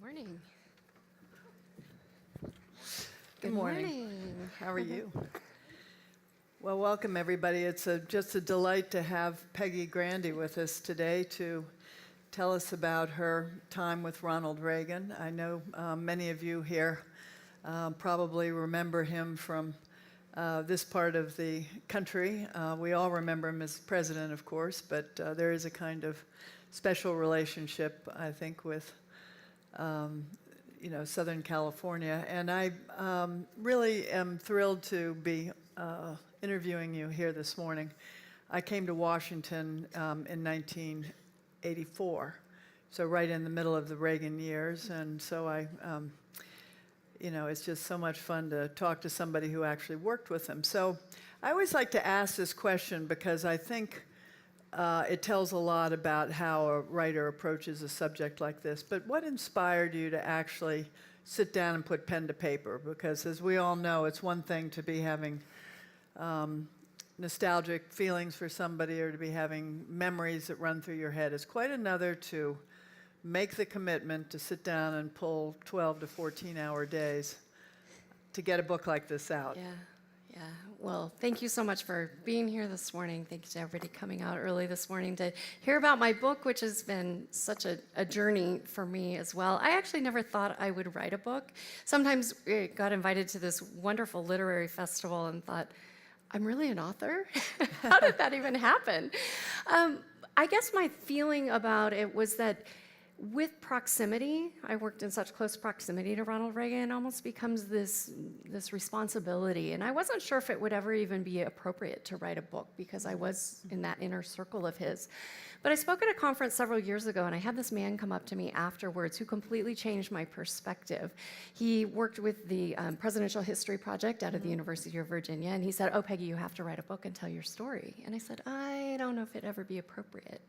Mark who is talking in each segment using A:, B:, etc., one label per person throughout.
A: Morning.
B: Good morning. How are you? Well, welcome everybody. It's just a delight to have Peggy Grande with us today to tell us about her time with Ronald Reagan. I know many of you here probably remember him from this part of the country. We all remember him as president, of course, but there is a kind of special relationship, I think, with Southern California. And I really am thrilled to be interviewing you here this morning. I came to Washington in 1984, so right in the middle of the Reagan years. And so it's just so much fun to talk to somebody who actually worked with him. So I always like to ask this question because I think it tells a lot about how a writer approaches a subject like this. But what inspired you to actually sit down and put pen to paper? Because as we all know, it's one thing to be having nostalgic feelings for somebody or to be having memories that run through your head. It's quite another to make the commitment to sit down and pull 12 to 14-hour days to get a book like this out.
A: Yeah. Well, thank you so much for being here this morning. Thank you to everybody coming out early this morning to hear about my book, which has been such a journey for me as well. I actually never thought I would write a book. Sometimes I got invited to this wonderful literary festival and thought, I'm really an author? How did that even happen? I guess my feeling about it was that with proximity, I worked in such close proximity to Ronald Reagan, it almost becomes this responsibility. And I wasn't sure if it would ever even be appropriate to write a book because I was in that inner circle of his. But I spoke at a conference several years ago, and I had this man come up to me afterwards who completely changed my perspective. He worked with the Presidential History Project out of the University of Virginia, and he said, "Oh, Peggy, you have to write a book and tell your story." And I said, I don't know if it'd ever be appropriate.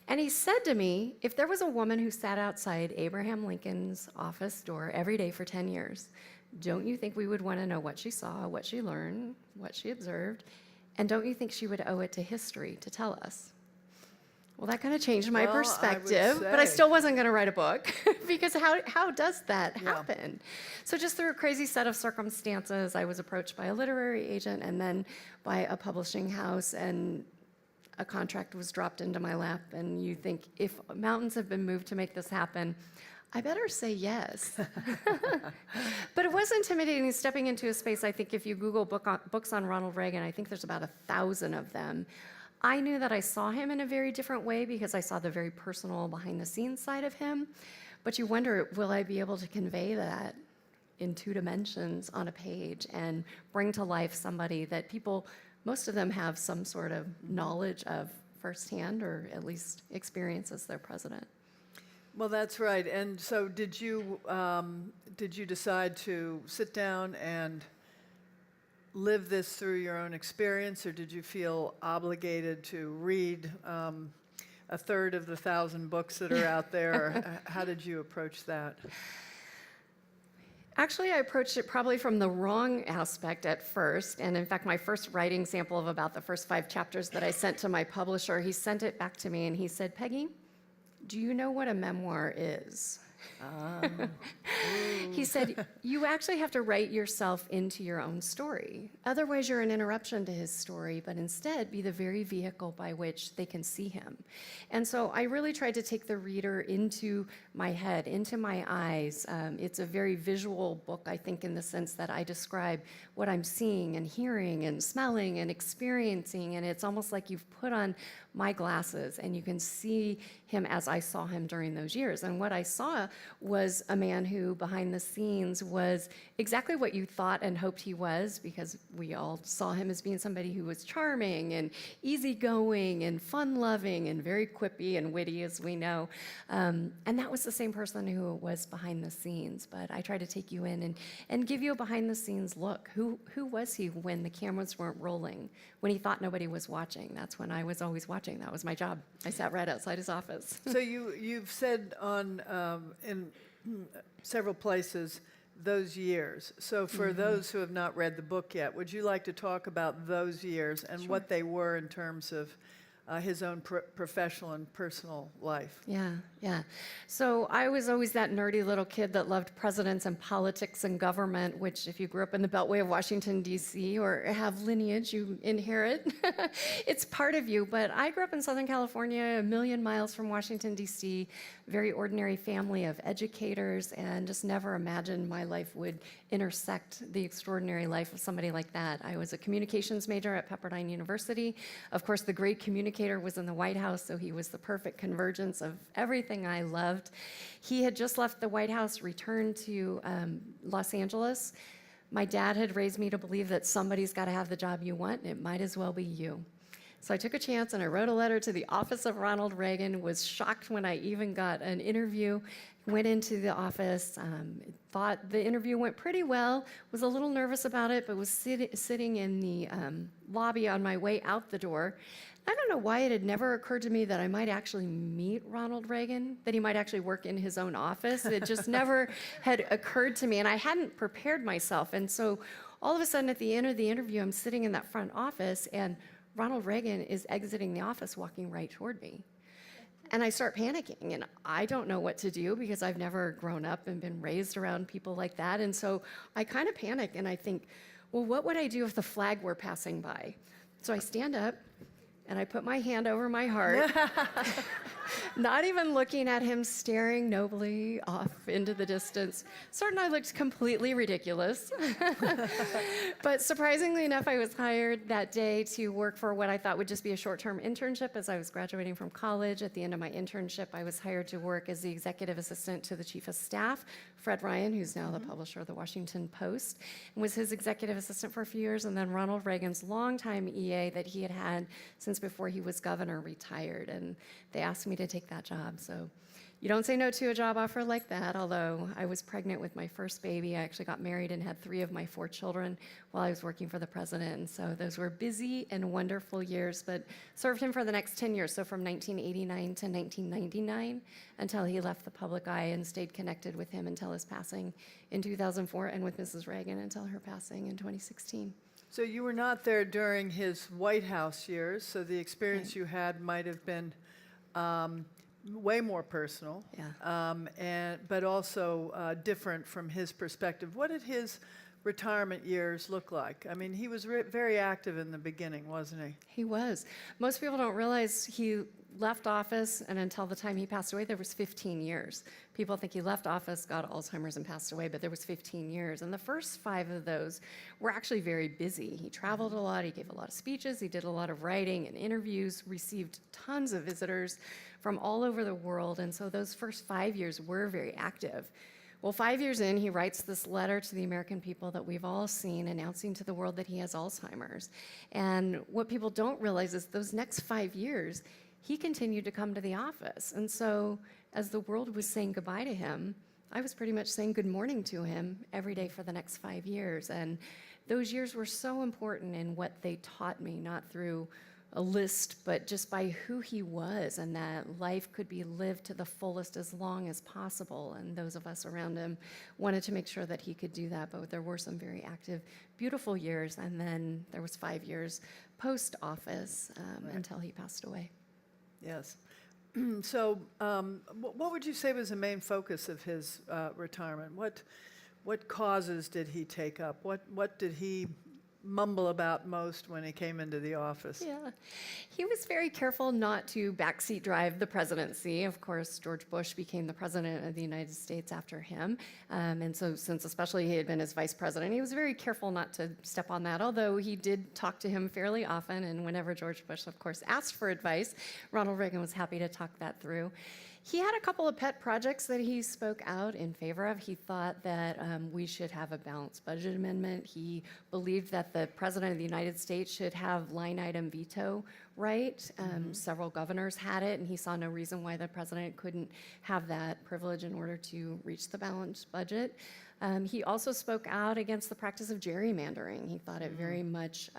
A: And he said to me, if there was a woman who sat outside Abraham Lincoln's office door every day for 10 years, don't you think we would want to know what she saw, what she learned, what she observed? And don't you think she would owe it to history to tell us? Well, that kind of changed my perspective, but I still wasn't going to write a book because how does that happen? So just through a crazy set of circumstances, I was approached by a literary agent and then by a publishing house, and a contract was dropped into my lap, and you think, if mountains have been moved to make this happen, I better say yes. But it was intimidating stepping into a space. I think if you Google books on Ronald Reagan, I think there's about 1,000 of them. I knew that I saw him in a very different way because I saw the very personal behind-the-scenes side of him. But you wonder, will I be able to convey that in 2 dimensions on a page and bring to life somebody that people, most of them have some sort of knowledge of firsthand, or at least experience as their president.
B: Well, that's right. And so did you decide to sit down and live this through your own experience, or did you feel obligated to read a third of the 1,000 books that are out there? Or how did you approach that?
A: Actually, I approached it probably from the wrong aspect at first. And in fact, my first writing sample of about the first 5 chapters that I sent to my publisher, he sent it back to me and he said, "Peggy, do you know what a memoir is?" He said, "You actually have to write yourself into your own story. Otherwise, you're an interruption to his story, but instead be the very vehicle by which they can see him." And so I really tried to take the reader into my head, into my eyes. It's a very visual book, I think, in the sense that I describe what I'm seeing and hearing and smelling and experiencing, and it's almost like you've put on my glasses and you can see him as I saw him during those years. And what I saw was a man who, behind the scenes, was exactly what you thought and hoped he was, because we all saw him as being somebody who was charming and easygoing and fun-loving and very quippy and witty, as we know. And that was the same person who was behind the scenes. But I tried to take you in and give you a behind-the-scenes look. Who was he when the cameras weren't rolling, when he thought nobody was watching? That's when I was always watching. That was my job. I sat right outside his office.
B: So you've said in several places those years. So for those who have not read the book yet, would you like to talk about those years and what they were in terms of his own professional and personal life.
A: Yeah, yeah. So I was always that nerdy little kid that loved presidents and politics and government, which if you grew up in the Beltway of Washington, D.C., or have lineage you inherit, it's part of you. But I grew up in Southern California, a million miles from Washington, D.C., very ordinary family of educators, and just never imagined my life would intersect the extraordinary life of somebody like that. I was a communications major at Pepperdine University. Of course, the great communicator was in the White House, so he was the perfect convergence of everything I loved. He had just left the White House, returned to Los Angeles. My dad had raised me to believe that somebody's got to have the job you want, and it might as well be you. So I took a chance and I wrote a letter to the office of Ronald Reagan, was shocked when I even got an interview, went into the office, thought the interview went pretty well, was a little nervous about it, but was sitting in the lobby on my way out the door. I don't know why it had never occurred to me that I might actually meet Ronald Reagan, that he might actually work in his own office. It just never had occurred to me, and I hadn't prepared myself. And so all of a sudden at the end of the interview, I'm sitting in that front office, and Ronald Reagan is exiting the office, walking right toward me. And I start panicking, and I don't know what to do because I've never grown up and been raised around people like that. And so I kind of panic, and I think, well, what would I do if the flag were passing by? So I stand up, and I put my hand over my heart, not even looking at him, staring nobly off into the distance. Certain I looked completely ridiculous. But surprisingly enough, I was hired that day to work for what I thought would just be a short-term internship as I was graduating from college. At the end of my internship, I was hired to work as the executive assistant to the chief of staff, Fred Ryan, who's now the publisher of the Washington Post, and was his executive assistant for a few years, and then Ronald Reagan's longtime EA that he had had since before he was governor retired, and they asked me to take that job. So you don't say no to a job offer like that, although I was pregnant with my first baby. I actually got married and had 3 of my 4 children while I was working for the president, and so those were busy and wonderful years, but served him for the next 10 years, so from 1989 to 1999, until he left the public eye, and stayed connected with him until his passing in 2004, and with Mrs. Reagan until her passing in 2016.
B: So you were not there during his White House years, so the experience you had might have been way more personal, but also different from his perspective. What did his retirement years look like? I mean, he was very active in the beginning, wasn't he?
A: He was. Most people don't realize he left office, and until the time he passed away, there was 15 years. People think he left office, got Alzheimer's, and passed away, but there was 15 years. And the first 5 of those were actually very busy. He traveled a lot, he gave a lot of speeches, he did a lot of writing and interviews, received tons of visitors from all over the world, and so those first 5 years were very active. Well, 5 years in, he writes this letter to the American people that we've all seen, announcing to the world that he has Alzheimer's. And what people don't realize is those next 5 years, he continued to come to the office. And so as the world was saying goodbye to him, I was pretty much saying good morning to him every day for the next 5 years. And those years were so important in what they taught me, not through a list, but just by who he was, and that life could be lived to the fullest as long as possible. And those of us around him wanted to make sure that he could do that. But there were some very active, beautiful years. And then there was 5 years post-office until he passed away.
B: Yes. So what would you say was the main focus of his retirement? What causes did he take up? What did he mumble about most when he came into the office?
A: Yeah, he was very careful not to backseat drive the presidency. Of course, George Bush became the president of the United States after him. And so since especially he had been his vice president, he was very careful not to step on that, although he did talk to him fairly often. And whenever George Bush, of course, asked for advice, Ronald Reagan was happy to talk that through. He had a couple of pet projects that he spoke out in favor of. He thought that we should have a balanced budget amendment. He believed that the President of the United States should have line item veto right. Several governors had it, and he saw no reason why the President couldn't have that privilege in order to reach the balanced budget. He also spoke out against the practice of gerrymandering. He thought it very much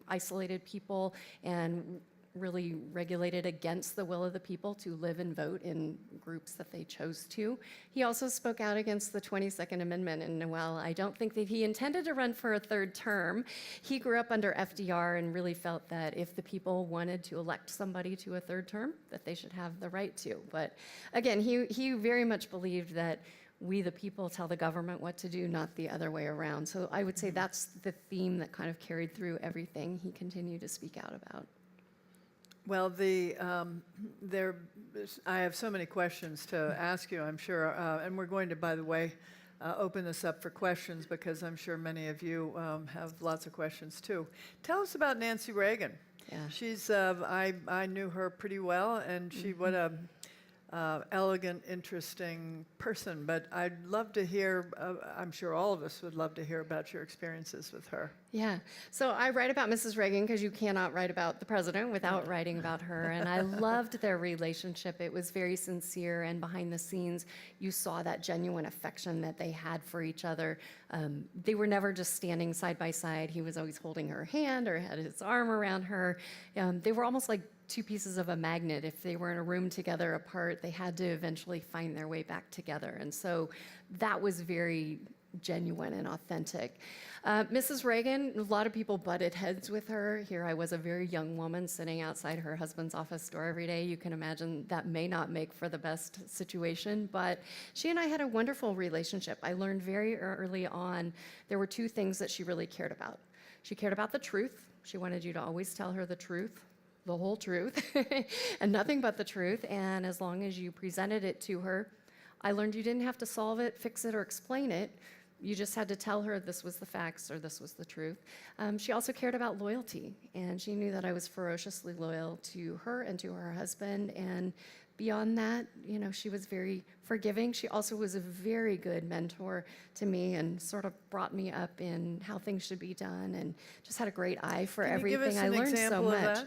A: isolated people and really regulated against the will of the people to live and vote in groups that they chose to. He also spoke out against the 22nd Amendment, and while I don't think that he intended to run for a third term, he grew up under FDR and really felt that if the people wanted to elect somebody to a third term, that they should have the right to. But again, he very much believed that we, the people, tell the government what to do, not the other way around. So I would say that's the theme that kind of carried through everything he continued to speak out about.
B: Well, I have so many questions to ask you, I'm sure, and we're going to, by the way, open this up for questions because I'm sure many of you have lots of questions too. Tell us about Nancy Reagan.
A: Yeah.
B: She's, I knew her pretty well, and what a elegant, interesting person. But I'd love to hear, I'm sure all of us would love to hear about your experiences with her.
A: Yeah. So I write about Mrs. Reagan because you cannot write about the president without writing about her. And I loved their relationship. It was very sincere, and behind the scenes, you saw that genuine affection that they had for each other. They were never just standing side by side. He was always holding her hand or had his arm around her. They were almost like two pieces of a magnet. If they were in a room together apart, they had to eventually find their way back together. And so that was very genuine and authentic. Mrs. Reagan, a lot of people butted heads with her. Here I was, a very young woman sitting outside her husband's office door every day. You can imagine that may not make for the best situation, but she and I had a wonderful relationship. I learned very early on there were two things that she really cared about. She cared about the truth. She wanted you to always tell her the truth, the whole truth, and nothing but the truth. And as long as you presented it to her, I learned you didn't have to solve it, fix it, or explain it. You just had to tell her this was the facts or this was the truth. She also cared about loyalty, and she knew that I was ferociously loyal to her and to her husband. And beyond that, you know, she was very forgiving. She also was a very good mentor to me and sort of brought me up in how things should be done, and just had a great eye for everything. I learned so much.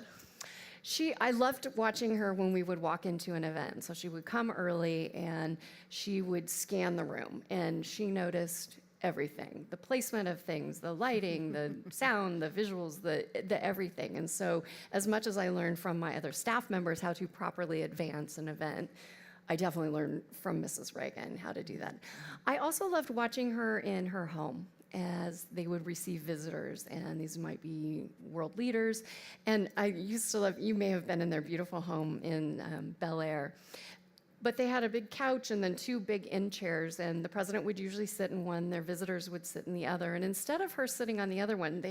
A: I loved watching her when we would walk into an event. So she would come early and she would scan the room, and she noticed everything, the placement of things, the lighting, the sound, the visuals, the everything. And so as much as I learned from my other staff members how to properly advance an event, I definitely learned from Mrs. Reagan how to do that. I also loved watching her in her home as they would receive visitors, and these might be world leaders. And I used to love, you may have been in their beautiful home in Bel Air, but they had a big couch and then two big end chairs, and the president would usually sit in one, their visitors would sit in the other. And instead of her sitting on the other one,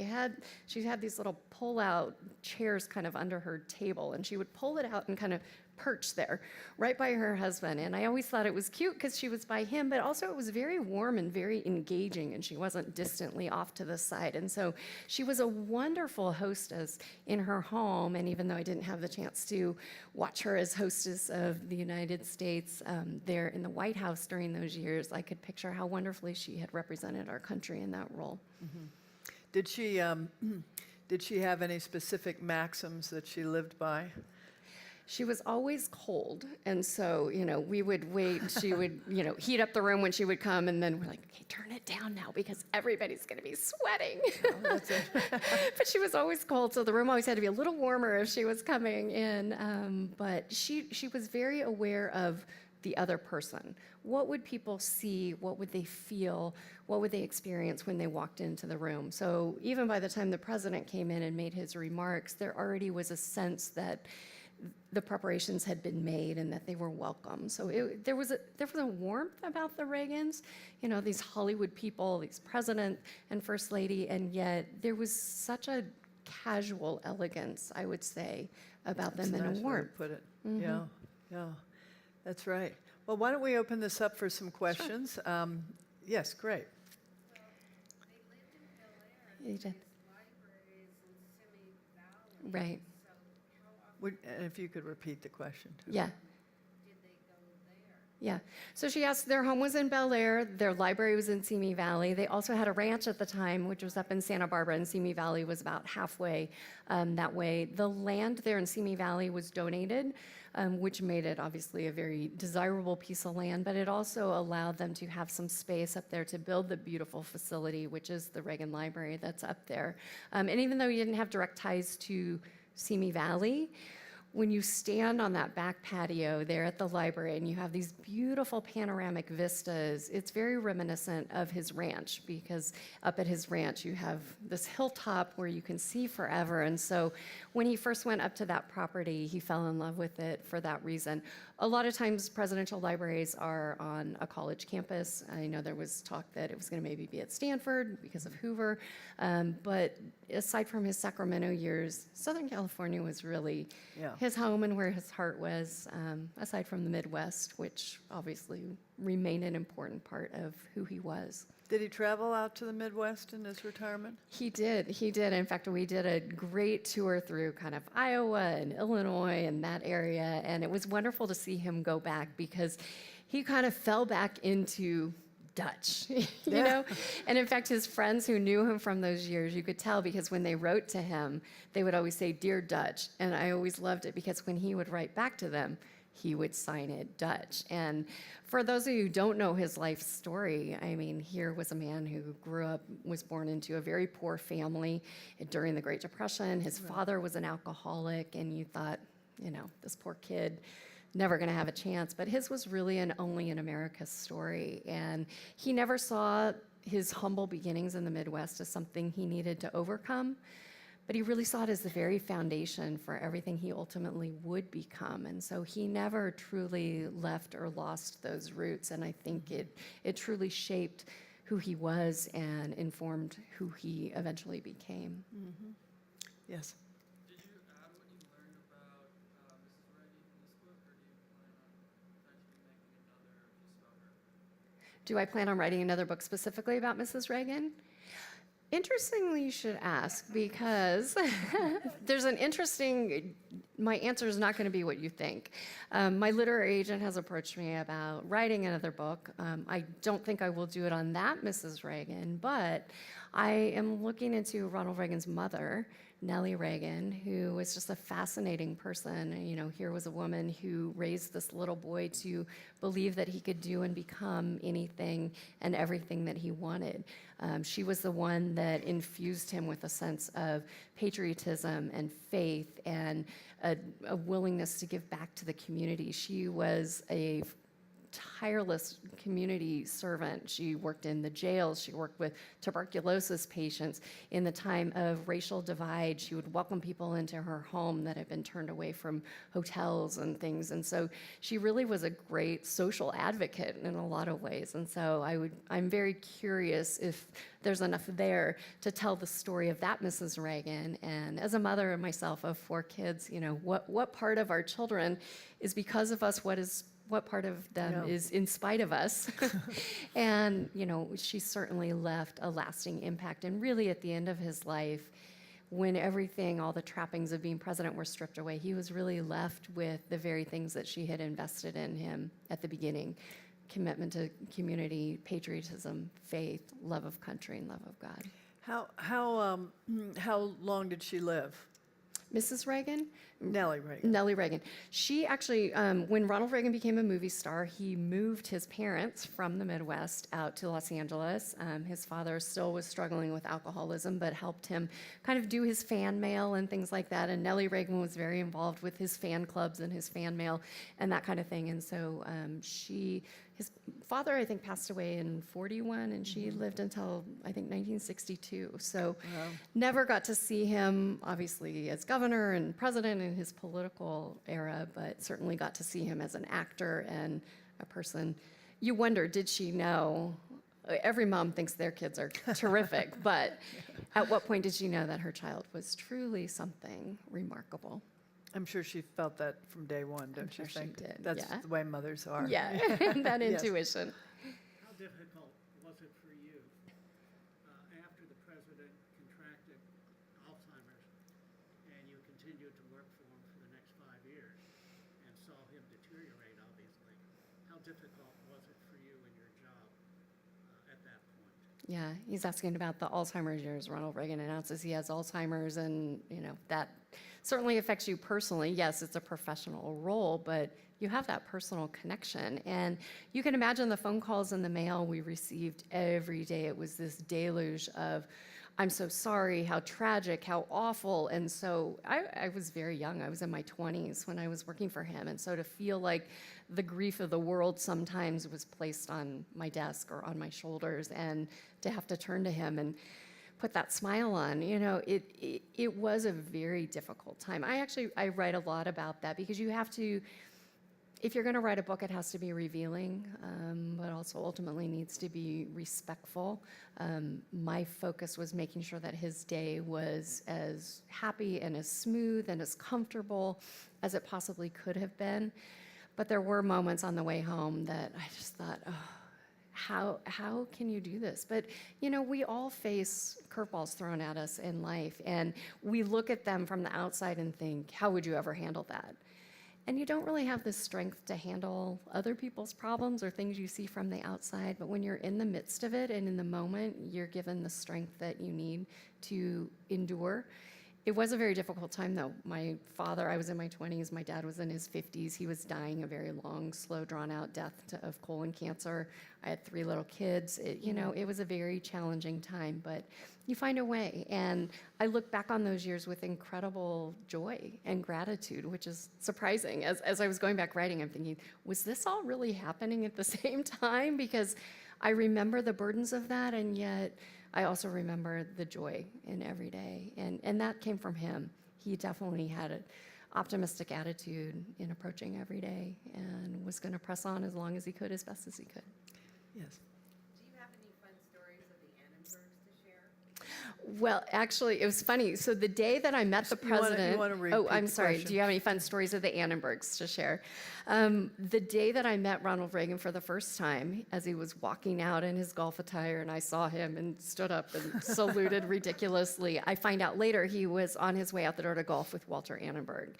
A: she had these little pull-out chairs kind of under her table, and she would pull it out and kind of perch there, right by her husband. And I always thought it was cute because she was by him, but also it was very warm and very engaging, and she wasn't distantly off to the side. And so she was a wonderful hostess in her home. And even though I didn't have the chance to watch her as hostess of the United States there in the White House during those years, I could picture how wonderfully she had represented our country in that role.
B: Mm-hmm. Did she have any specific maxims that she lived by?
A: She was always cold, and so, you know, we would wait. She would, you know, heat up the room when she would come, and then we're like, okay, turn it down now because everybody's going to be sweating. Oh, that's it. But she was always cold, so the room always had to be a little warmer if she was coming in. But she was very aware of the other person. What would people see? What would they feel? What would they experience when they walked into the room? So even by the time the president came in and made his remarks, there already was a sense that the preparations had been made and that they were welcome. So there was a warmth about the Reagans, you know, these Hollywood people, these president and first lady, and yet there was such a casual elegance, I would say, about them, and a warmth.
B: Put it. Mm-hmm. Yeah, that's right. Well, why don't we open this up for some questions? Sure. Yes, great.
C: Well, they lived in Bel Air.
A: You did.
C: Libraries in Simi Valley.
A: Right.
B: And if you could repeat the question, too.
A: Yeah.
C: Did they go there?
A: Yeah. So she asked, their home was in Bel Air, their library was in Simi Valley. They also had a ranch at the time, which was up in Santa Barbara, and Simi Valley was about halfway that way. The land there in Simi Valley was donated, which made it obviously a very desirable piece of land, but it also allowed them to have some space up there to build the beautiful facility, which is the Reagan Library that's up there. And even though you didn't have direct ties to Simi Valley. When you stand on that back patio there at the library and you have these beautiful panoramic vistas, it's very reminiscent of his ranch, because up at his ranch you have this hilltop where you can see forever. And so when he first went up to that property, he fell in love with it for that reason. A lot of times presidential libraries are on a college campus. I know there was talk that it was going to maybe be at Stanford because of Hoover. But aside from his Sacramento years, Southern California was really his home and where his heart was, aside from the Midwest, which obviously remained an important part of who he was.
B: Did he travel out to the Midwest in his retirement?
A: He did. In fact, we did a great tour through kind of Iowa and Illinois and that area, and it was wonderful to see him go back, because he kind of fell back into Dutch, you know? And in fact, his friends who knew him from those years, you could tell, because when they wrote to him, they would always say, "Dear Dutch." And I always loved it, because when he would write back to them, he would sign it Dutch. And for those of you who don't know his life story, I mean, here was a man who was born into a very poor family during the Great Depression. His father was an alcoholic, and you thought, you know, this poor kid, never going to have a chance. But his was really an only in America story. And he never saw his humble beginnings in the Midwest as something he needed to overcome, but he really saw it as the very foundation for everything he ultimately would become. And so he never truly left or lost those roots. And I think it truly shaped who he was and informed who he eventually became.
B: Mm-hmm. Yes.
D: Did you add what you learned about Mrs. Reagan in this book, or do you plan on potentially making another just about her?
A: Do I plan on writing another book specifically about Mrs. Reagan? Interestingly, you should ask, because there's an interesting, my answer is not going to be what you think. My literary agent has approached me about writing another book. I don't think I will do it on that Mrs. Reagan, but I am looking into Ronald Reagan's mother, Nellie Reagan, who was just a fascinating person. You know, here was a woman who raised this little boy to believe that he could do and become anything and everything that he wanted. She was the one that infused him with a sense of patriotism and faith and a willingness to give back to the community. She was a tireless community servant. She worked in the jails. She worked with tuberculosis patients. In the time of racial divide, she would welcome people into her home that had been turned away from hotels and things. And so she really was a great social advocate in a lot of ways. And so I'm very curious if there's enough there to tell the story of that Mrs. Reagan. And as a mother myself of 4 kids, you know, what part of our children is because of us, what part of them is in spite of us. And, you know, she certainly left a lasting impact. And really at the end of his life, when everything, all the trappings of being president were stripped away, he was really left with the very things that she had invested in him at the beginning: commitment to community, patriotism, faith, love of country, and love of God.
B: How long did she live?
A: Mrs. Reagan?
B: Nellie Reagan.
A: Nellie Reagan. She actually, when Ronald Reagan became a movie star, he moved his parents from the Midwest out to Los Angeles. His father still was struggling with alcoholism, but helped him kind of do his fan mail and things like that. And Nellie Reagan was very involved with his fan clubs and his fan mail and that kind of thing. And so his father, I think, passed away in 41, and she lived until, I think, 1962. So never got to see him, obviously, as governor and president in his political era, but certainly got to see him as an actor and a person. You wonder, did she know? Every mom thinks their kids are terrific, but at what point did she know that her child was truly something remarkable?
B: I'm sure she felt that from day one, don't you
A: sure she
B: think?
A: did,
B: That's
A: yeah.
B: the way mothers are.
A: Yeah, that
B: Yes.
A: intuition.
E: How difficult was it for you after the president contracted Alzheimer's and you continued to work for him for the next 5 years and saw him deteriorate, obviously? How difficult was it for you in your job at that point?
A: Yeah, he's asking about the Alzheimer's years. Ronald Reagan announces he has Alzheimer's, and you know that certainly affects you personally. Yes, it's a professional role, but you have that personal connection. And you can imagine the phone calls and the mail we received every day. It was this deluge of I'm so sorry, how tragic, how awful. And so I was very young. I was in my 20s when I was working for him. And so to feel like the grief of the world sometimes was placed on my desk or on my shoulders, and to have to turn to him and put that smile on, it was a very difficult time. I write a lot about that, because you have to, if you're going to write a book, it has to be revealing, but also ultimately needs to be respectful. My focus was making sure that his day was as happy and as smooth and as comfortable as it possibly could have been. But there were moments on the way home that I just thought, oh, how can you do this? But, we all face curveballs thrown at us in life, and we look at them from the outside and think, how would you ever handle that? And you don't really have the strength to handle other people's problems or things you see from the outside, but when you're in the midst of it and in the moment, you're given the strength that you need to endure. It was a very difficult time, though. My father, I was in my 20s, my dad was in his 50s. He was dying a very long, slow, drawn-out death of colon cancer. I had 3 little kids. It was a very challenging time, but you find a way. And I look back on those years with incredible joy and gratitude, which is surprising. As I was going back writing, I'm thinking, was this all really happening at the same time? Because I remember the burdens of that, and yet I also remember the joy in every day, and that came from him. He definitely had an optimistic attitude in approaching every day, and was going to press on as long as he could, as best as he could.
B: Yes.
C: Do you have any fun stories of the Annenbergs to share?
A: Well, actually, it was funny. So the day that I met the
B: You wanna- you
A: president,
B: wanna repeat
A: oh, I'm
B: the
A: sorry.
B: question?
A: Do you have any fun stories of the Annenbergs to share? The day that I met Ronald Reagan for the first time, as he was walking out in his golf attire, and I saw him and stood up and saluted ridiculously. I find out later he was on his way out the door to golf with Walter Annenberg.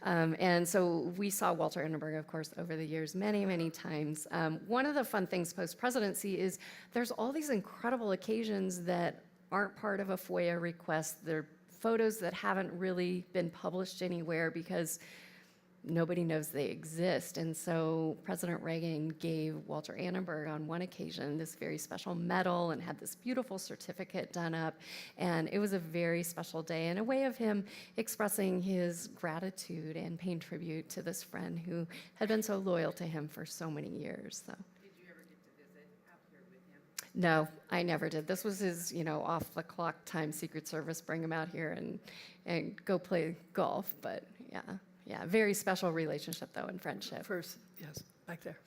A: And so we saw Walter Annenberg, of course, over the years many, many times. One of the fun things post-presidency is there's all these incredible occasions that aren't part of a FOIA request. They're photos that haven't really been published anywhere because nobody knows they exist. And so President Reagan gave Walter Annenberg on one occasion this very special medal and had this beautiful certificate done up. And it was a very special day, and a way of him expressing his gratitude and paying tribute to this friend who had been so loyal to him for so many years. So.
C: Did you ever get to visit out here with him?
A: No, I never did. This was his, off the clock time, Secret Service, bring him out here and go play golf. But yeah, very special relationship though, and friendship.
B: First, yes, back there.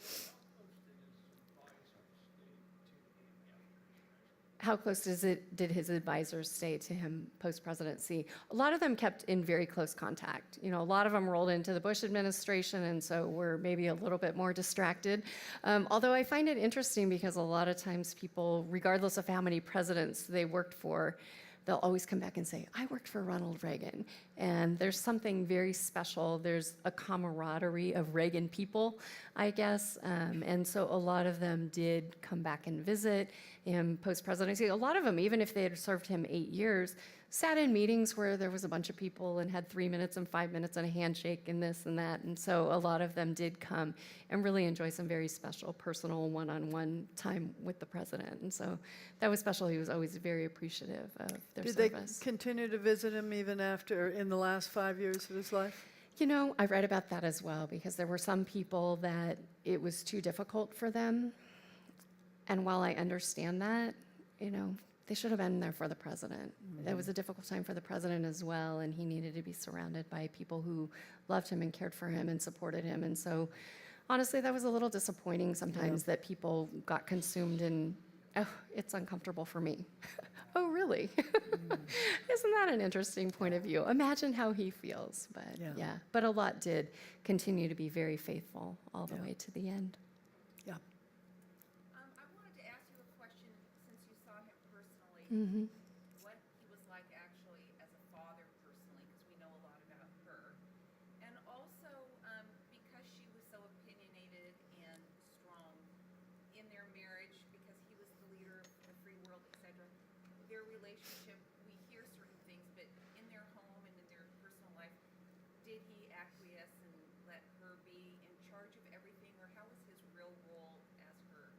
A: How close did his advisors stay to him post-presidency? A lot of them kept in very close contact. A lot of them rolled into the Bush administration, and so were maybe a little bit more distracted. Although I find it interesting because a lot of times people, regardless of how many presidents they worked for, they'll always come back and say, I worked for Ronald Reagan. And there's something very special. There's a camaraderie of Reagan people, I guess. And so a lot of them did come back and visit him post-presidency. A lot of them, even if they had served him 8 years, sat in meetings where there was a bunch of people and had 3 minutes and 5 minutes and a handshake and this and that. And so a lot of them did come and really enjoy some very special personal one-on-one time with the president. And so that was special. He was always very appreciative of their
B: Did
A: service.
B: they continue to visit him even after, in the last 5 years of his life?
A: I read about that as well, because there were some people that it was too difficult for them. And while I understand that, they should have been there for the president. It was a difficult time for the president as well, and he needed to be surrounded by people who loved him and cared for him and supported him. And so, honestly, that was a little disappointing sometimes that people got consumed in, oh, it's uncomfortable for me. Oh, really? Isn't that an interesting point of view? Imagine how he feels. But
B: Yeah.
A: But a lot did continue to be very faithful all the way to the end.
B: Yeah.
C: I wanted to ask you a question, since you saw him personally.
A: Mm-hmm.
C: What he was like actually as a father personally, because we know a lot about her. And also, because she was so opinionated and strong in their marriage, because he was the leader of the free world, etc., their relationship, we hear certain things, but in their home and in their personal life, did he acquiesce and let her be in charge of everything, or how was his real role as her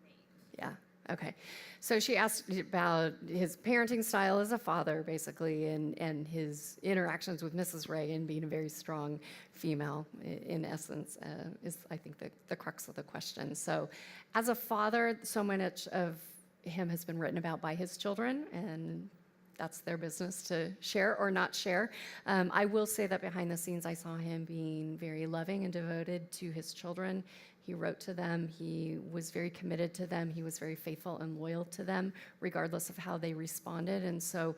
C: mate?
A: Yeah, Okay. So she asked about his parenting style as a father, basically, and his interactions with Mrs. Reagan being a very strong female, in essence, is, I think, the crux of the question. So as a father, so much of him has been written about by his children, and that's their business to share or not share. I will say that behind the scenes, I saw him being very loving and devoted to his children. He wrote to them. He was very committed to them. He was very faithful and loyal to them, regardless of how they responded. And so,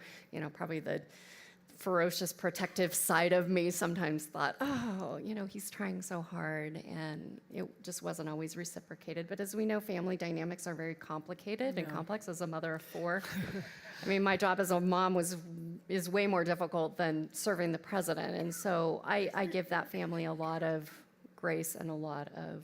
A: probably the ferocious protective side of me sometimes thought, oh, he's trying so hard, and it just wasn't always reciprocated. But as we know, family dynamics are very complicated and complex. As a mother of 4, I mean, my job as a mom is way more difficult than serving the president, and so I give that family a lot of grace and a lot of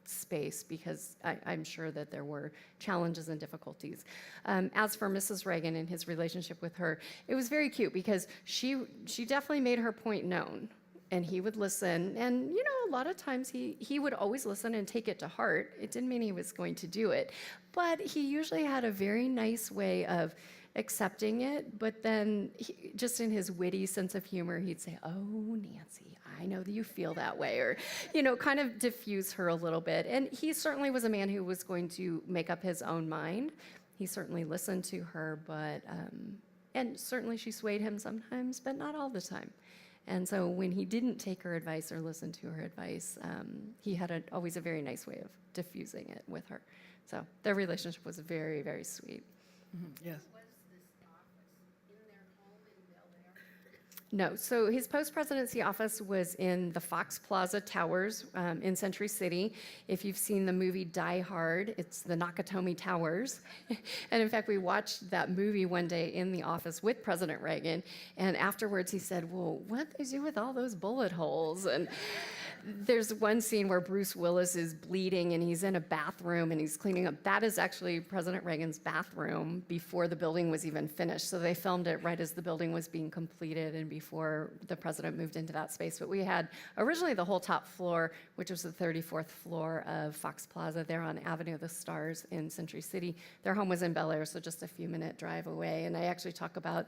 A: space, because I'm sure that there were challenges and difficulties. As for Mrs. Reagan and his relationship with her, it was very cute, because she definitely made her point known, and he would listen. And a lot of times he would always listen and take it to heart. It didn't mean he was going to do it, but he usually had a very nice way of accepting it. But then just in his witty sense of humor, he'd say, "Oh, Nancy, I know that you feel that way," or, kind of diffuse her a little bit. And he certainly was a man who was going to make up his own mind. He certainly listened to her, but, and certainly she swayed him sometimes, but not all the time. And so when he didn't take her advice or listen to her advice, he had always a very nice way of diffusing it with her. So their relationship was very, very sweet.
B: Yes.
A: No, so his post-presidency office was in the Fox Plaza Towers in Century City. If you've seen the movie Die Hard, it's the Nakatomi Towers. And in fact, we watched that movie one day in the office with President Reagan, and afterwards he said, "Well, what did they do with all those bullet holes?" And there's one scene where Bruce Willis is bleeding and he's in a bathroom and he's cleaning up. That is actually President Reagan's bathroom before the building was even finished. So they filmed it right as the building was being completed and before the president moved into that space. But we had originally the whole top floor, which was the 34th floor of Fox Plaza there on Avenue of the Stars in Century City. Their home was in Bel Air, so just a few minute drive away. And I actually talk about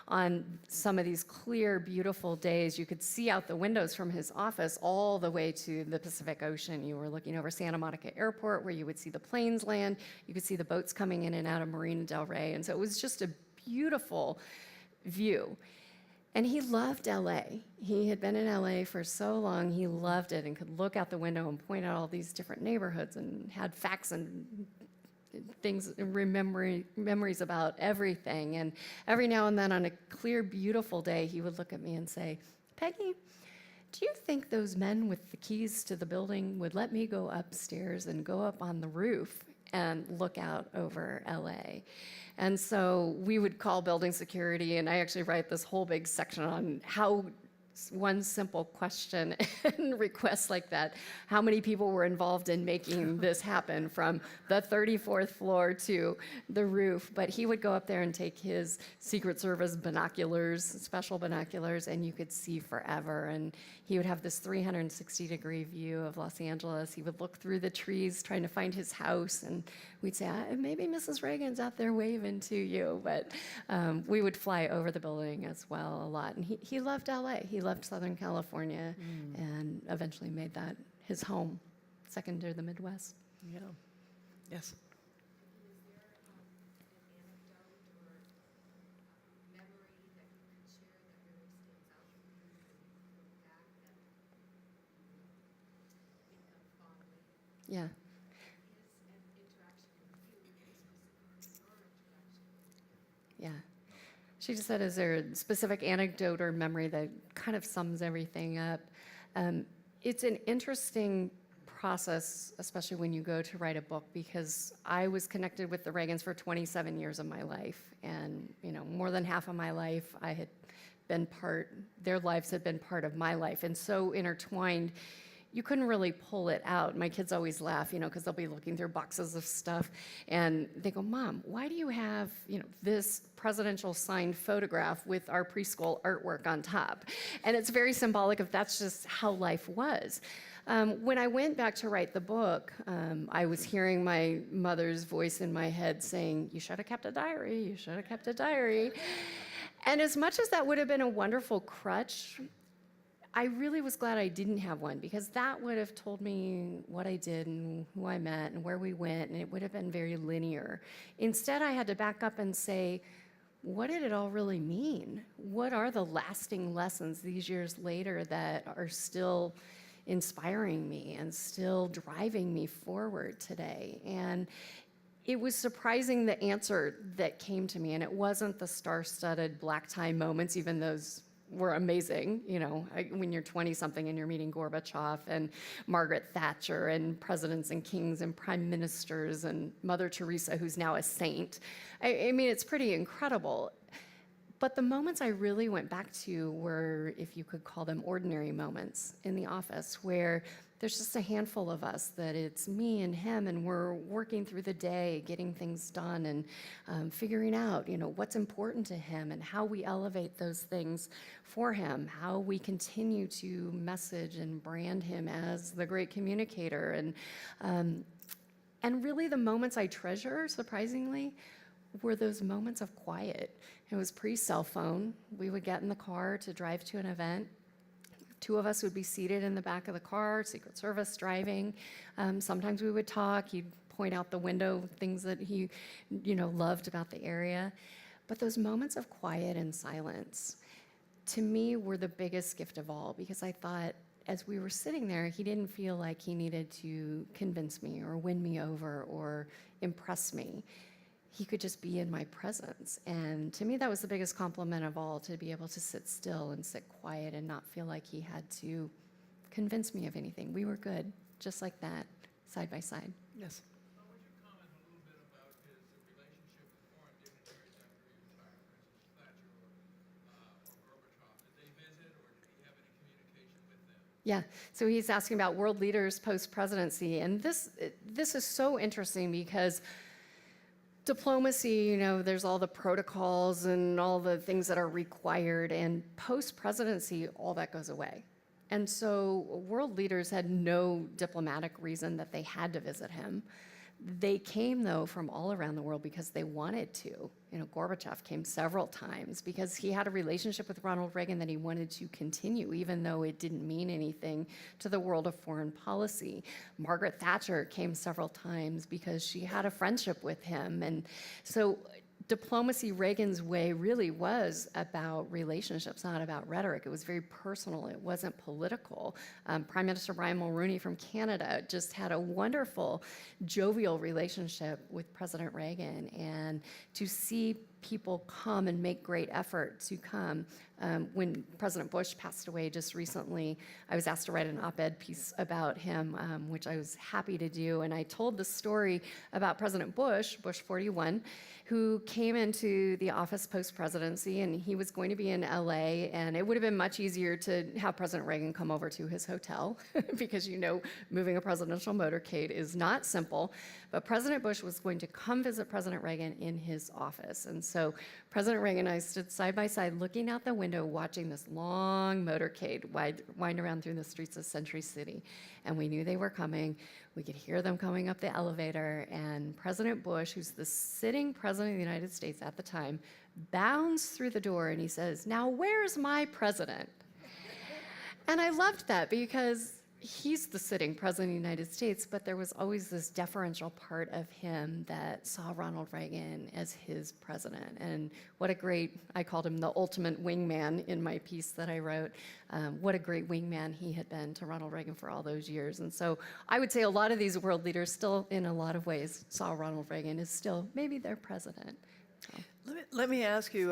A: on some of these clear, beautiful days, you could see out the windows from his office all the way to the Pacific Ocean. You were looking over Santa Monica Airport, where you would see the planes land. You could see the boats coming in and out of Marina del Rey. And so it was just a beautiful view. And he loved LA. He had been in LA for so long, he loved it and could look out the window and point out all these different neighborhoods and had facts and things, memories about everything. And every now and then on a clear, beautiful day, he would look at me and say, "Peggy, do you think those men with the keys to the building would let me go upstairs and go up on the roof and look out over LA?" And so we would call building security, and I actually write this whole big section on how one simple question and request like that, how many people were involved in making this happen from the 34th floor to the roof. But he would go up there and take his Secret Service binoculars, special binoculars, and you could see forever. And he would have this 360-degree view of Los Angeles. He would look through the trees trying to find his house, and we'd say, maybe Mrs. Reagan's out there waving to you. But we would fly over the building as well a lot. And he loved LA. He loved Southern California and eventually made that his home, second to the Midwest.
B: Yeah. Yes.
A: Yeah. Yeah. She just said, is there a specific anecdote or memory that kind of sums everything up? It's an interesting process, especially when you go to write a book, because I was connected with the Reagans for 27 years of my life. And, more than half of my life, their lives had been part of my life, and so intertwined. you couldn't really pull it out. My kids always laugh, because they'll be looking through boxes of stuff, and they go, "Mom, why do you have, this presidential signed photograph with our preschool artwork on top?" And it's very symbolic of that's just how life was. When I went back to write the book, I was hearing my mother's voice in my head saying, "You should have kept a diary, you should have kept a diary." And as much as that would have been a wonderful crutch, I really was glad I didn't have one, because that would have told me what I did and who I met and where we went, and it would have been very linear. Instead, I had to back up and say, what did it all really mean? What are the lasting lessons these years later that are still inspiring me and still driving me forward today? And it was surprising the answer that came to me, and it wasn't the star-studded black tie moments, even those were amazing, when you're 20-something and you're meeting Gorbachev and Margaret Thatcher and presidents and kings and prime ministers and Mother Teresa, who's now a saint. I mean, it's pretty incredible. But the moments I really went back to were, if you could call them, ordinary moments in the office, where there's just a handful of us, that it's me and him, and we're working through the day, getting things done, and figuring out, what's important to him and how we elevate those things for him, how we continue to message and brand him as the great communicator. And really the moments I treasure, surprisingly, were those moments of quiet. It was pre-cell phone. We would get in the car to drive to an event. Two of us would be seated in the back of the car, Secret Service driving. Sometimes we would talk. He'd point out the window things that he, loved about the area. But those moments of quiet and silence, to me, were the biggest gift of all, because I thought, as we were sitting there, he didn't feel like he needed to convince me or win me over or impress me. He could just be in my presence. And to me, that was the biggest compliment of all, to be able to sit still and sit quiet and not feel like he had to convince me of anything. We were good, just like that, side by side.
B: Yes.
D: Would you comment a little bit about his relationship with foreign dignitaries after he retired, for instance, Thatcher or Gorbachev? Did they visit, or did he have any communication with them?
A: Yeah, so he's asking about world leaders post-presidency. And this is so interesting, because diplomacy, there's all the protocols and all the things that are required, and post-presidency, all that goes away. And so world leaders had no diplomatic reason that they had to visit him. They came, though, from all around the world because they wanted to. Gorbachev came several times because he had a relationship with Ronald Reagan that he wanted to continue, even though it didn't mean anything to the world of foreign policy. Margaret Thatcher came several times because she had a friendship with him. And so diplomacy, Reagan's way, really was about relationships, not about rhetoric. It was very personal. It wasn't political. Prime Minister Brian Mulroney from Canada just had a wonderful, jovial relationship with President Reagan. And to see people come and make great effort to come. When President Bush passed away just recently, I was asked to write an op-ed piece about him, which I was happy to do. And I told the story about President Bush, Bush 41, who came into the office post-presidency, and he was going to be in LA, and it would have been much easier to have President Reagan come over to his hotel, because moving a presidential motorcade is not simple. But President Bush was going to come visit President Reagan in his office. And so President Reagan and I stood side by side looking out the window, watching this long motorcade wind around through the streets of Century City. And we knew they were coming. We could hear them coming up the elevator. And President Bush, who's the sitting president of the United States at the time, bounds through the door and he says, "Now, where's my president?" And I loved that, because he's the sitting president of the United States, but there was always this deferential part of him that saw Ronald Reagan as his president. And what a great, I called him the ultimate wingman in my piece that I wrote. What a great wingman he had been to Ronald Reagan for all those years. And so I would say a lot of these world leaders still, in a lot of ways, saw Ronald Reagan as still maybe their president. So.
B: Let me ask you,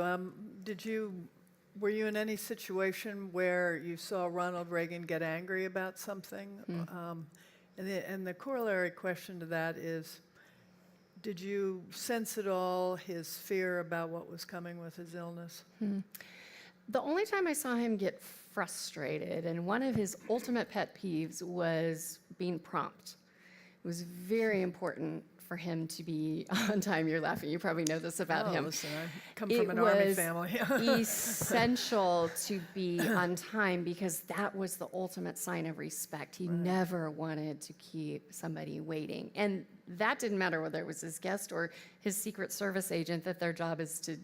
B: were you in any situation where you saw Ronald Reagan get angry about something? And the corollary question to that is, did you sense at all his fear about what was coming with his illness?
A: The only time I saw him get frustrated, and one of his ultimate pet peeves was being prompt. It was very important for him to be on time. You're laughing. You probably know this about
B: Oh,
A: him.
B: listen, I come from an army family.
A: Essential to be on time because that was the ultimate sign of respect. He never wanted to keep somebody waiting. And that didn't matter whether it was his guest or his Secret Service agent, that their job is to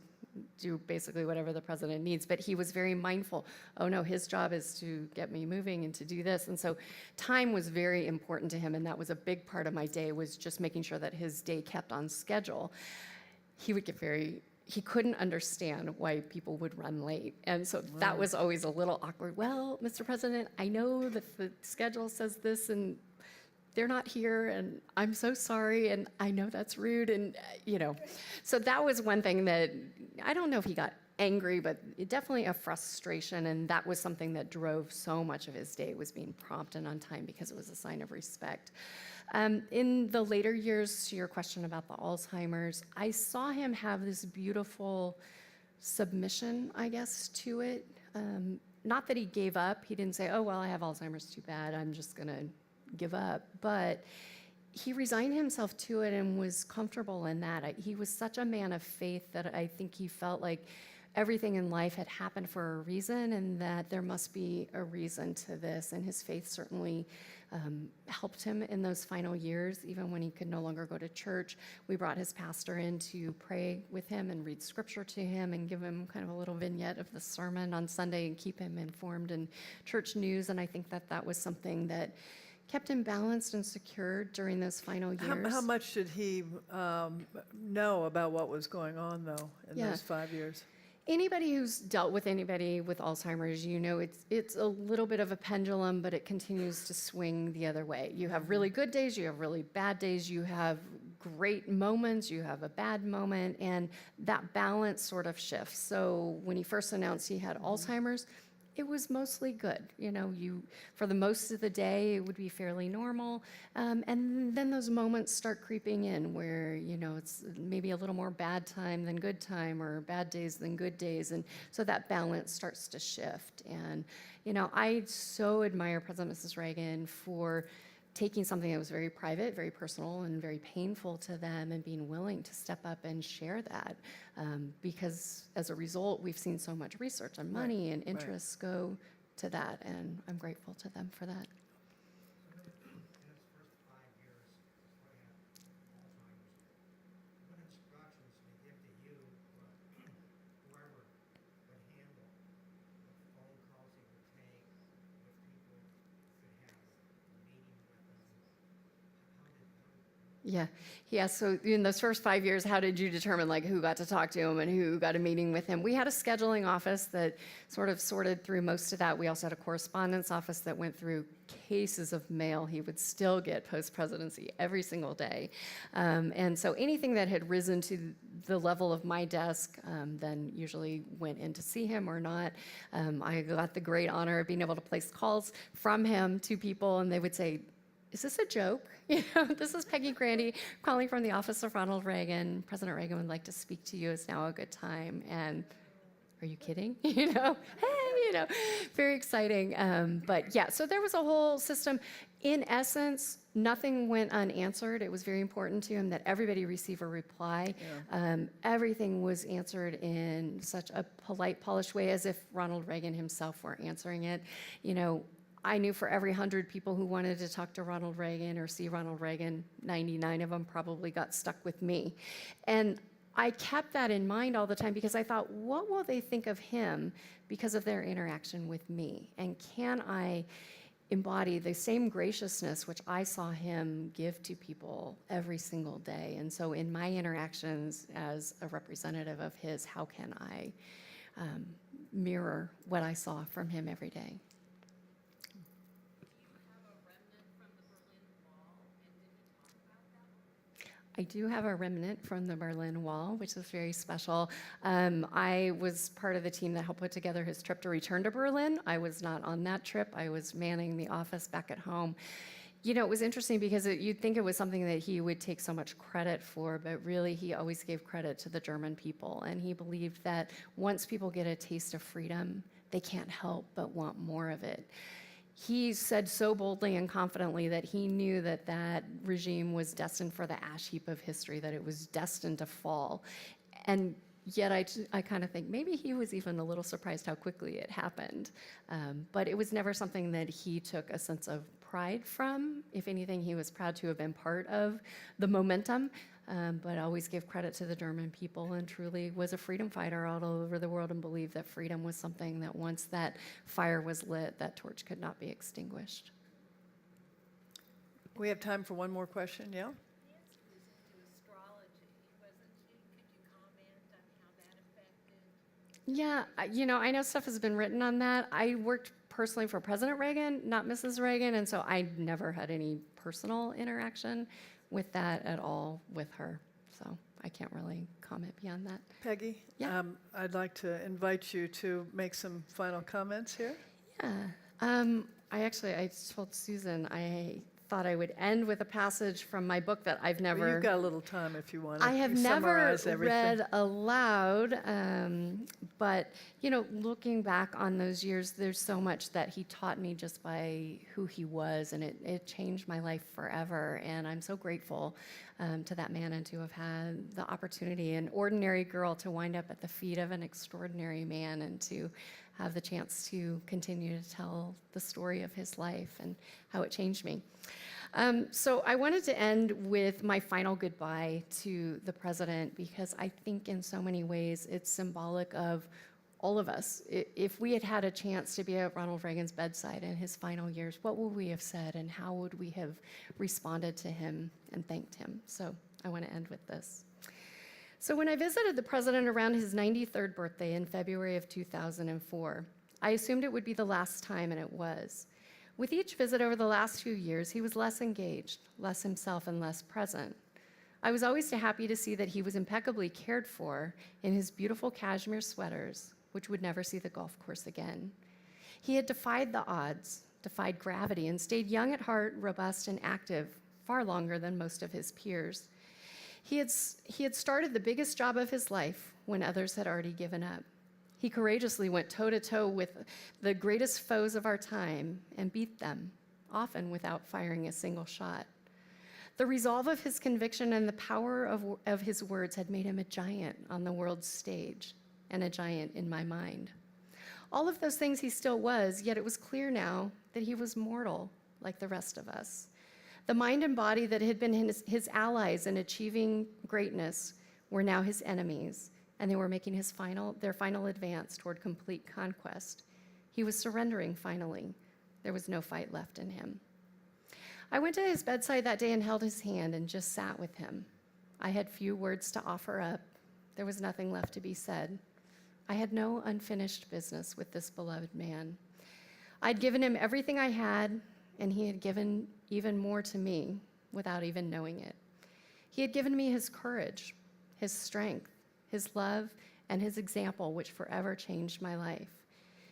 A: do basically whatever the president needs. But he was very mindful. Oh no, his job is to get me moving and to do this. And so time was very important to him. And that was a big part of my day, was just making sure that his day kept on schedule. He would get he couldn't understand why people would run late. And so that was always a little awkward. Well, Mr. President, I know that the schedule says this and they're not here, and I'm so sorry, and I know that's rude, and So that was one thing that, I don't know if he got angry, but definitely a frustration, and that was something that drove so much of his day, was being prompt and on time, because it was a sign of respect. In the later years, to your question about the Alzheimer's, I saw him have this beautiful submission, I guess, to it. Not that he gave up. He didn't say, oh, well, I have Alzheimer's, too bad, I'm just going to give up. But he resigned himself to it and was comfortable in that. He was such a man of faith that I think he felt like everything in life had happened for a reason, and that there must be a reason to this. And his faith certainly helped him in those final years, even when he could no longer go to church. We brought his pastor in to pray with him and read scripture to him and give him kind of a little vignette of the sermon on Sunday and keep him informed in church news. And I think that that was something that kept him balanced and secured during those final years.
B: How much did he know about what was going on, though, in those 5 years?
A: Anybody who's dealt with anybody with Alzheimer's, it's a little bit of a pendulum, but it continues to swing the other way. You have really good days, you have really bad days, you have great moments, you have a bad moment, and that balance sort of shifts. So when he first announced he had Alzheimer's, it was mostly good. For the most of the day, it would be fairly normal. And then those moments start creeping in where, it's maybe a little more bad time than good time, or bad days than good days. And so that balance starts to shift. And, I so admire President and Mrs. Reagan for taking something that was very private, very personal, and very painful to them, and being willing to step up and share that. Because as a result, we've seen so much research and money and interests go to that, and I'm grateful to them for that.
F: In his first 5 years, before he had Alzheimer's, what instructions did he give to you, or whoever would handle the phone calls he would take, if people could have a meeting with him?
A: Yeah. So in those first 5 years, how did you determine who got to talk to him and who got a meeting with him? We had a scheduling office that sort of sorted through most of that. We also had a correspondence office that went through cases of mail he would still get post-presidency every single day. And so anything that had risen to the level of my desk then usually went in to see him or not. I got the great honor of being able to place calls from him to people, and they would say, is this a joke? This is Peggy Grande calling from the office of Ronald Reagan. President Reagan would like to speak to you. Is now a good time? And are you kidding? Very exciting. But yeah, so there was a whole system. In essence, nothing went unanswered. It was very important to him that everybody receive a reply. Everything was answered in such a polite, polished way, as if Ronald Reagan himself were answering it. I knew for every 100 people who wanted to talk to Ronald Reagan or see Ronald Reagan, 99 of them probably got stuck with me. And I kept that in mind all the time, because I thought, what will they think of him because of their interaction with me? And can I embody the same graciousness which I saw him give to people every single day? And so in my interactions as a representative of his, how can I mirror what I saw from him every day? I do have a remnant from the Berlin Wall, which is very special. I was part of the team that helped put together his trip to return to Berlin. I was not on that trip. I was manning the office back at home. It was interesting because you'd think it was something that he would take so much credit for, but really he always gave credit to the German people. And he believed that once people get a taste of freedom, they can't help but want more of it. He said so boldly and confidently that he knew that that regime was destined for the ash heap of history, that it was destined to fall. And yet I kind of think maybe he was even a little surprised how quickly it happened. But it was never something that he took a sense of pride from. If anything, he was proud to have been part of the momentum, but always gave credit to the German people and truly was a freedom fighter all over the world and believed that freedom was something that once that fire was lit, that torch could not be extinguished.
B: We have time for one more question, yeah?
A: Yeah, I know stuff has been written on that. I worked personally for President Reagan, not Mrs. Reagan, and so I never had any personal interaction with that at all with her. So I can't really comment beyond that.
B: Peggy?
A: Yeah.
B: I'd like to invite you to make some final comments here.
A: Yeah. I told Susan I thought I would end with a passage from my book that I've never...
B: Well, you've got a little time if you want to
A: I have never
B: summarize everything.
A: read aloud, but looking back on those years, there's so much that he taught me just by who he was, and it changed my life forever. And I'm so grateful to that man and to have had the opportunity, an ordinary girl, to wind up at the feet of an extraordinary man and to have the chance to continue to tell the story of his life and how it changed me. So I wanted to end with my final goodbye to the president because I think in so many ways it's symbolic of all of us. If we had had a chance to be at Ronald Reagan's bedside in his final years, what would we have said and how would we have responded to him and thanked him? So I want to end with this. So when I visited the president around his 93rd birthday in February of 2004, I assumed it would be the last time, and it was. With each visit over the last few years, he was less engaged, less himself, and less present. I was always happy to see that he was impeccably cared for in his beautiful cashmere sweaters, which would never see the golf course again. He had defied the odds, defied gravity, and stayed young at heart, robust, and active far longer than most of his peers. He had started the biggest job of his life when others had already given up. He courageously went toe-to-toe with the greatest foes of our time and beat them, often without firing a single shot. The resolve of his conviction and the power of his words had made him a giant on the world's stage and a giant in my mind. All of those things he still was, yet it was clear now that he was mortal like the rest of us. The mind and body that had been his allies in achieving greatness were now his enemies, and they were making their final advance toward complete conquest. He was surrendering finally. There was no fight left in him. I went to his bedside that day and held his hand and just sat with him. I had few words to offer up. There was nothing left to be said. I had no unfinished business with this beloved man. I'd given him everything I had, and he had given even more to me without even knowing it. He had given me his courage, his strength, his love, and his example, which forever changed my life.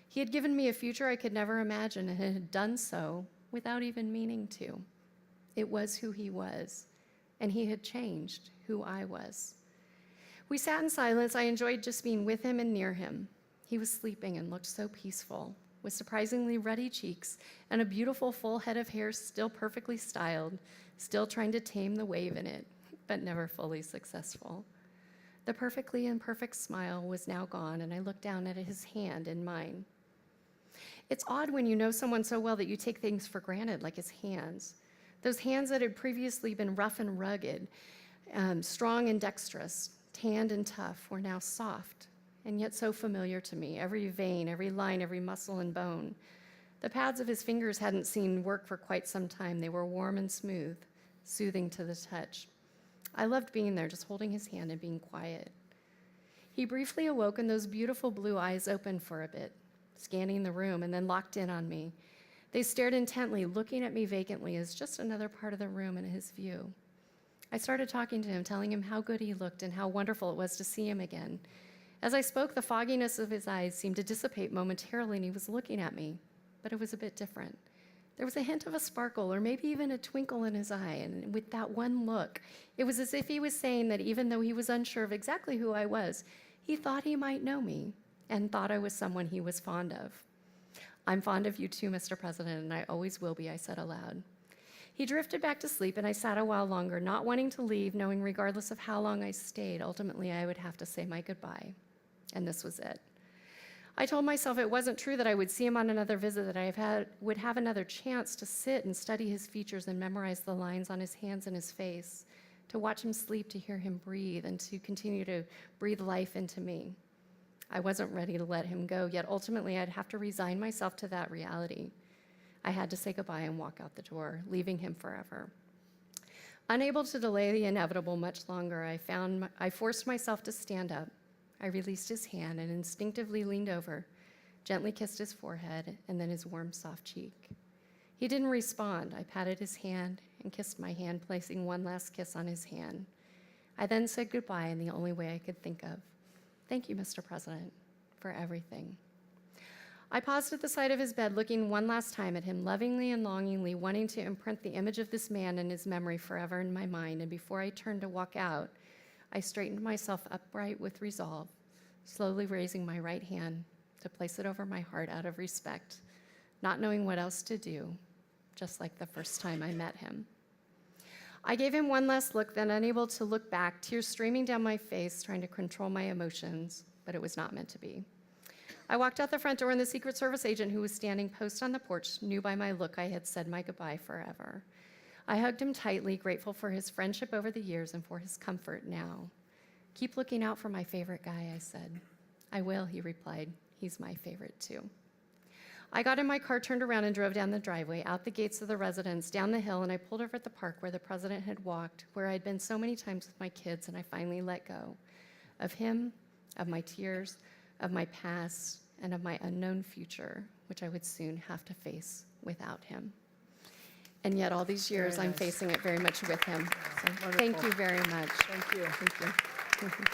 A: He had given me a future I could never imagine and had done so without even meaning to. It was who he was, and he had changed who I was. We sat in silence. I enjoyed just being with him and near him. He was sleeping and looked so peaceful, with surprisingly ruddy cheeks and a beautiful full head of hair still perfectly styled, still trying to tame the wave in it, but never fully successful. The perfectly imperfect smile was now gone, and I looked down at his hand in mine. It's odd when you know someone so well that you take things for granted, like his hands. Those hands that had previously been rough and rugged, strong and dexterous, tanned and tough, were now soft, and yet so familiar to me, every vein, every line, every muscle and bone. The pads of his fingers hadn't seen work for quite some time. They were warm and smooth, soothing to the touch. I loved being there, just holding his hand and being quiet. He briefly awoke, and those beautiful blue eyes opened for a bit, scanning the room, and then locked in on me. They stared intently, looking at me vacantly as just another part of the room in his view. I started talking to him, telling him how good he looked and how wonderful it was to see him again. As I spoke, the fogginess of his eyes seemed to dissipate momentarily, and he was looking at me, but it was a bit different. There was a hint of a sparkle, or maybe even a twinkle in his eye, and with that one look, it was as if he was saying that even though he was unsure of exactly who I was, he thought he might know me, and thought I was someone he was fond of. I'm fond of you too, Mr. President, and I always will be, I said aloud. He drifted back to sleep, and I sat a while longer, not wanting to leave, knowing regardless of how long I stayed, ultimately I would have to say my goodbye. And this was it. I told myself it wasn't true that I would see him on another visit, that I would have another chance to sit and study his features and memorize the lines on his hands and his face, to watch him sleep, to hear him breathe, and to continue to breathe life into me. I wasn't ready to let him go, yet ultimately I'd have to resign myself to that reality. I had to say goodbye and walk out the door, leaving him forever. Unable to delay the inevitable much longer, I forced myself to stand up. I released his hand and instinctively leaned over, gently kissed his forehead and then his warm, soft cheek. He didn't respond. I patted his hand and kissed my hand, placing one last kiss on his hand. I then said goodbye in the only way I could think of. Thank you, Mr. President, for everything. I paused at the side of his bed, looking one last time at him, lovingly and longingly, wanting to imprint the image of this man and his memory forever in my mind. And before I turned to walk out, I straightened myself upright with resolve, slowly raising my right hand to place it over my heart out of respect, not knowing what else to do, just like the first time I met him. I gave him one last look, then unable to look back, tears streaming down my face, trying to control my emotions, but it was not meant to be. I walked out the front door, and the Secret Service agent who was standing post on the porch knew by my look I had said my goodbye forever. I hugged him tightly, grateful for his friendship over the years and for his comfort now. Keep looking out for my favorite guy, I said. I will, he replied. He's my favorite too. I got in my car, turned around, and drove down the driveway, out the gates of the residence, down the hill, and I pulled over at the park where the president had walked, where I'd been so many times with my kids, and I finally let go of him, of my tears, of my past, and of my unknown future, which I would soon have to face without him. And yet all these years,
B: Very
A: I'm
B: nice.
A: facing it very much with him. So thank
B: Wonderful.
A: you very much.
B: Thank you.
A: Thank you.